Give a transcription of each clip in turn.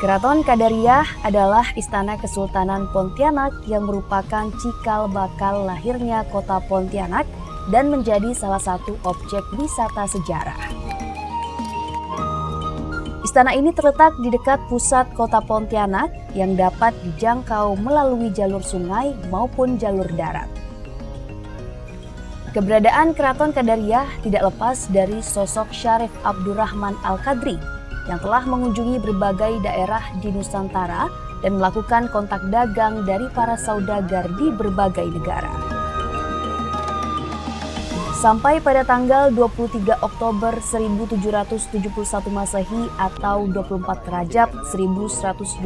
Keraton Qadariyah adalah istana Kesultanan Pontianak yang merupakan cikal bakal lahirnya kota Pontianak dan menjadi salah satu objek wisata sejarah. Istana ini terletak di dekat pusat kota Pontianak yang dapat dijangkau melalui jalur sungai maupun jalur darat. Keberadaan Keraton Qadariyah tidak lepas dari sosok Syarif Abdurrahman Al-Qadri yang telah mengunjungi berbagai daerah di Nusantara dan melakukan kontak dagang dari para saudagar di berbagai negara. Sampai pada tanggal 23 Oktober 1771 Masehi atau 24 Rajab 1181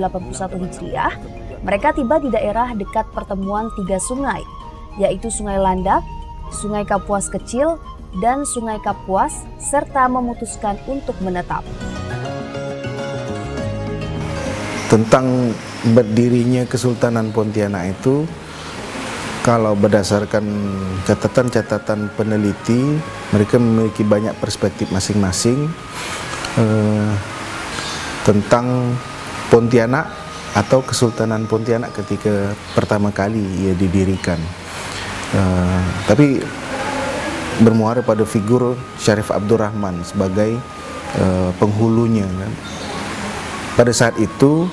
Hijriah, mereka tiba di daerah dekat pertemuan tiga sungai, yaitu Sungai Landak, Sungai Kapuas Kecil, dan Sungai Kapuas, serta memutuskan untuk menetap. Tentang berdirinya Kesultanan Pontianak itu, kalau berdasarkan catatan-catatan peneliti, mereka memiliki banyak perspektif masing-masing tentang Pontianak atau Kesultanan Pontianak ketika pertama kali ia didirikan. Tapi bermuara pada figur Syarif Abdurrahman sebagai penghulunya. Pada saat itu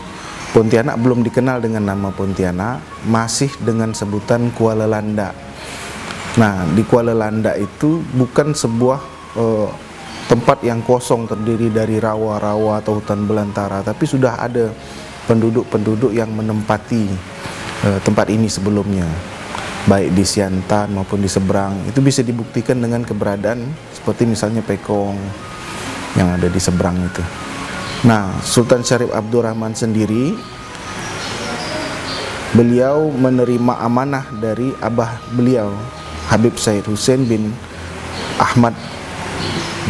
Pontianak belum dikenal dengan nama Pontianak, masih dengan sebutan Kuala Landak. Nah, di Kuala Landak itu bukan sebuah tempat yang kosong terdiri dari rawa-rawa atau hutan belantara, tapi sudah ada penduduk-penduduk yang menempati tempat ini sebelumnya, baik di Siantan maupun di seberang. Itu bisa dibuktikan dengan keberadaan seperti misalnya Pekong yang ada di seberang itu. Nah, Sultan Syarif Abdurrahman sendiri, beliau menerima amanah dari abah beliau, Habib Said Hussein bin Ahmad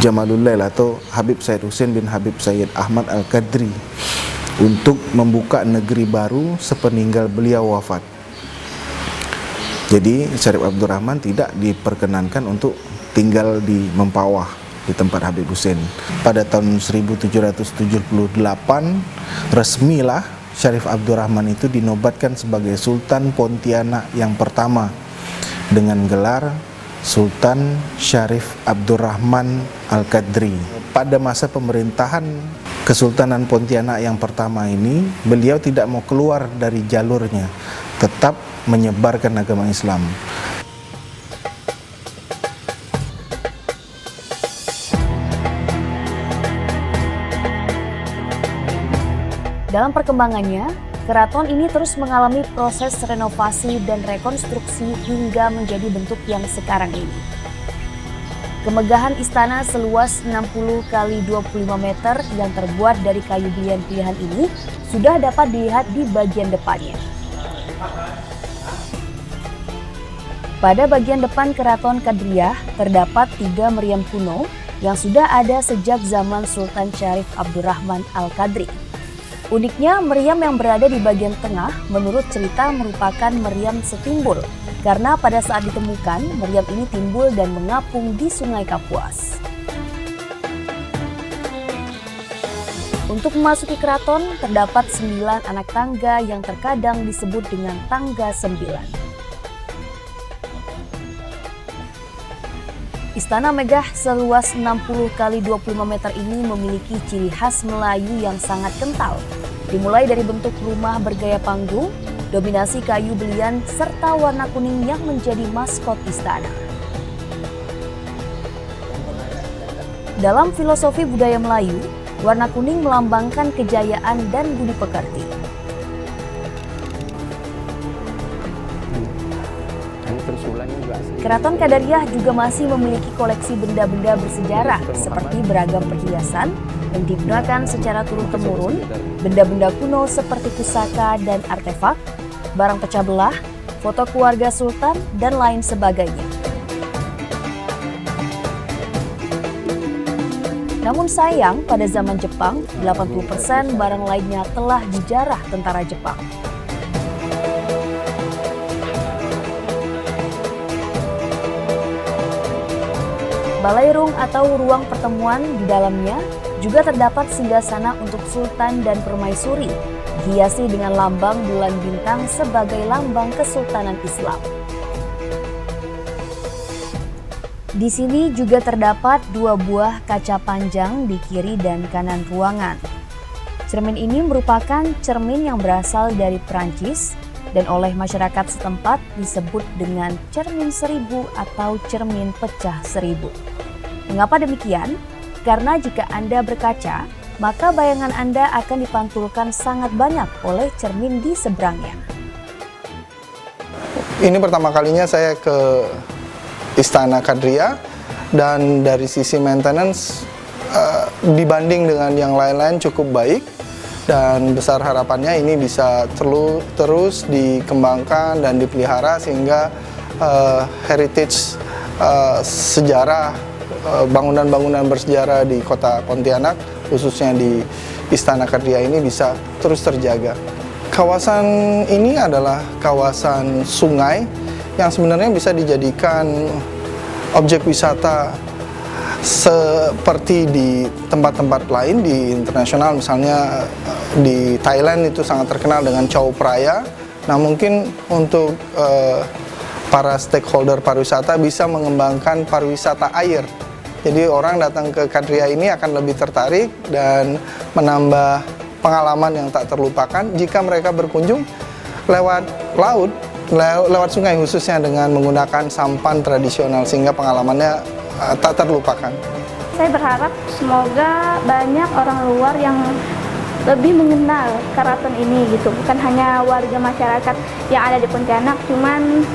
Jamalullail atau Habib Said Hussein bin Habib Sayyid Ahmad Al-Qadri, untuk membuka negeri baru sepeninggal beliau wafat. Jadi Syarif Abdurrahman tidak diperkenankan untuk tinggal di Mempawah, di tempat Habib Hussein. Pada tahun 1778 resmilah Syarif Abdurrahman itu dinobatkan sebagai Sultan Pontianak yang pertama dengan gelar Sultan Syarif Abdurrahman Al-Qadri. Pada masa pemerintahan Kesultanan Pontianak yang pertama ini, beliau tidak mau keluar dari jalurnya, tetap menyebarkan agama Islam. Dalam perkembangannya, keraton ini terus mengalami proses renovasi dan rekonstruksi hingga menjadi bentuk yang sekarang ini. Kemegahan istana seluas 60 x 25 meter yang terbuat dari kayu pilihan ini sudah dapat dilihat di bagian depannya. Pada bagian depan Keraton Qadariyah terdapat 3 meriam kuno yang sudah ada sejak zaman Sultan Syarif Abdurrahman Al-Qadri. Uniknya, meriam yang berada di bagian tengah menurut cerita merupakan meriam setimbul, karena pada saat ditemukan, meriam ini timbul dan mengapung di Sungai Kapuas. Untuk memasuki keraton, terdapat 9 anak tangga yang terkadang disebut dengan tangga 9. Istana megah seluas 60 x 25 meter ini memiliki ciri khas Melayu yang sangat kental, dimulai dari bentuk rumah bergaya panggung, dominasi kayu belian, serta warna kuning yang menjadi maskot istana. Dalam filosofi budaya Melayu, warna kuning melambangkan kejayaan dan budi pekerti. Keraton Qadariyah juga masih memiliki koleksi benda-benda bersejarah seperti beragam perhiasan yang digunakan secara turun-temurun, benda-benda kuno seperti pusaka dan artefak, barang pecah belah, foto keluarga sultan, dan lain sebagainya. Namun sayang, pada zaman Jepang, 80% barang lainnya telah dijarah tentara Jepang. Balairung atau ruang pertemuan di dalamnya Juga terdapat singgasana untuk sultan dan permaisuri, dihiasi dengan lambang bulan bintang sebagai lambang Kesultanan Islam. Di sini juga terdapat 2 buah kaca panjang di kiri dan kanan ruangan. Cermin ini merupakan cermin yang berasal dari Perancis dan oleh masyarakat setempat disebut dengan cermin 1000 atau cermin pecah 1000. Mengapa demikian? Karena jika Anda berkaca, maka bayangan Anda akan dipantulkan sangat banyak oleh cermin di seberangnya. Ini pertama kalinya saya ke Istana Kadria, dan dari sisi maintenance dibanding dengan yang lain-lain cukup baik, dan besar harapannya ini bisa terus dikembangkan dan dipelihara sehingga heritage sejarah bangunan-bangunan bersejarah di kota Pontianak, khususnya di Istana Kadria ini bisa terus terjaga. Kawasan ini adalah kawasan sungai yang sebenarnya bisa dijadikan objek wisata seperti di tempat-tempat lain di internasional. Misalnya di Thailand itu sangat terkenal dengan Chao Phraya. Nah, mungkin untuk para stakeholder pariwisata bisa mengembangkan pariwisata air. Jadi orang datang ke Kadria ini akan lebih tertarik dan menambah pengalaman yang tak terlupakan jika mereka berkunjung lewat laut, lewat sungai, khususnya dengan menggunakan sampan tradisional, sehingga pengalamannya tak terlupakan. Saya berharap semoga banyak orang luar yang lebih mengenal keraton ini gitu, bukan hanya warga masyarakat yang ada di Pontianak, cuman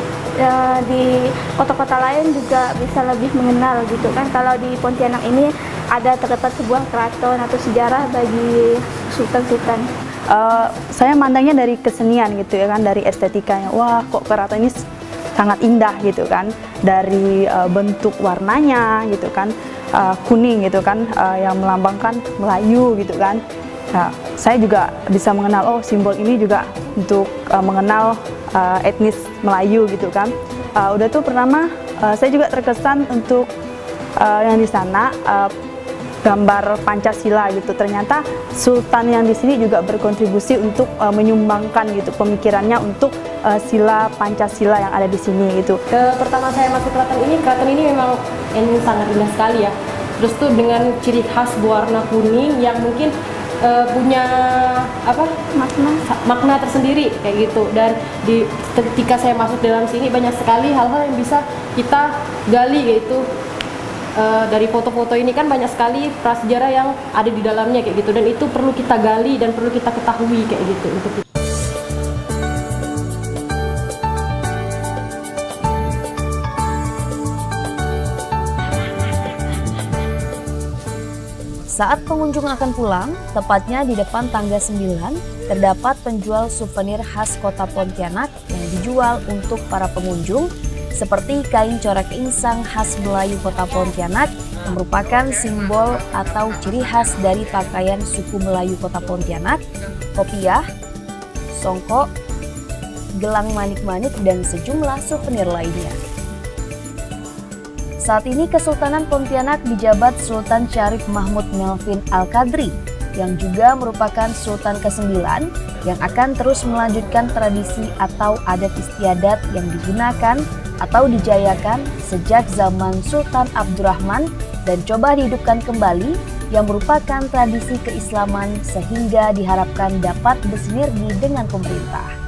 di kota-kota lain juga bisa lebih mengenal gitu kan. Kalau di Pontianak ini ada terdapat sebuah keraton atau sejarah bagi sultan-sultan. Saya mandangnya dari kesenian gitu ya kan, dari estetikanya. Wah, kok keraton ini sangat indah gitu kan, dari bentuk warnanya gitu kan, kuning gitu kan, yang melambangkan Melayu gitu kan. Nah, saya juga bisa mengenal, oh simbol ini juga untuk mengenal etnis Melayu gitu kan. Udah tuh pertama saya juga terkesan untuk yang di sana gambar Pancasila gitu. Ternyata sultan yang di sini juga berkontribusi untuk menyumbangkan gitu pemikirannya untuk sila Pancasila yang ada di sini gitu. Pertama saya masuk keraton ini memang ini sangat indah sekali ya. Terus tuh dengan ciri khas warna kuning yang mungkin punya makna tersendiri kayak gitu. Dan ketika saya masuk dalam sini banyak sekali hal-hal yang bisa kita gali, yaitu dari foto-foto ini kan banyak sekali prasejarah yang ada di dalamnya kayak gitu, dan itu perlu kita gali dan perlu kita ketahui kayak gitu untuk itu. Saat pengunjung akan pulang, tepatnya di depan tangga 9, terdapat penjual souvenir khas kota Pontianak yang dijual untuk para pengunjung, seperti kain corak insang khas Melayu kota Pontianak yang merupakan simbol atau ciri khas dari pakaian suku Melayu kota Pontianak, kopiah, songkok, gelang manik-manik, dan sejumlah souvenir lainnya. Saat ini Kesultanan Pontianak dijabat Sultan Syarif Mahmud Melvin Al-Qadri yang juga merupakan Sultan ke-9 yang akan terus melanjutkan tradisi atau adat istiadat yang digunakan atau dijayakan sejak zaman Sultan Abdurrahman dan coba dihidupkan kembali, yang merupakan tradisi keislaman sehingga diharapkan dapat bersinergi dengan pemerintah.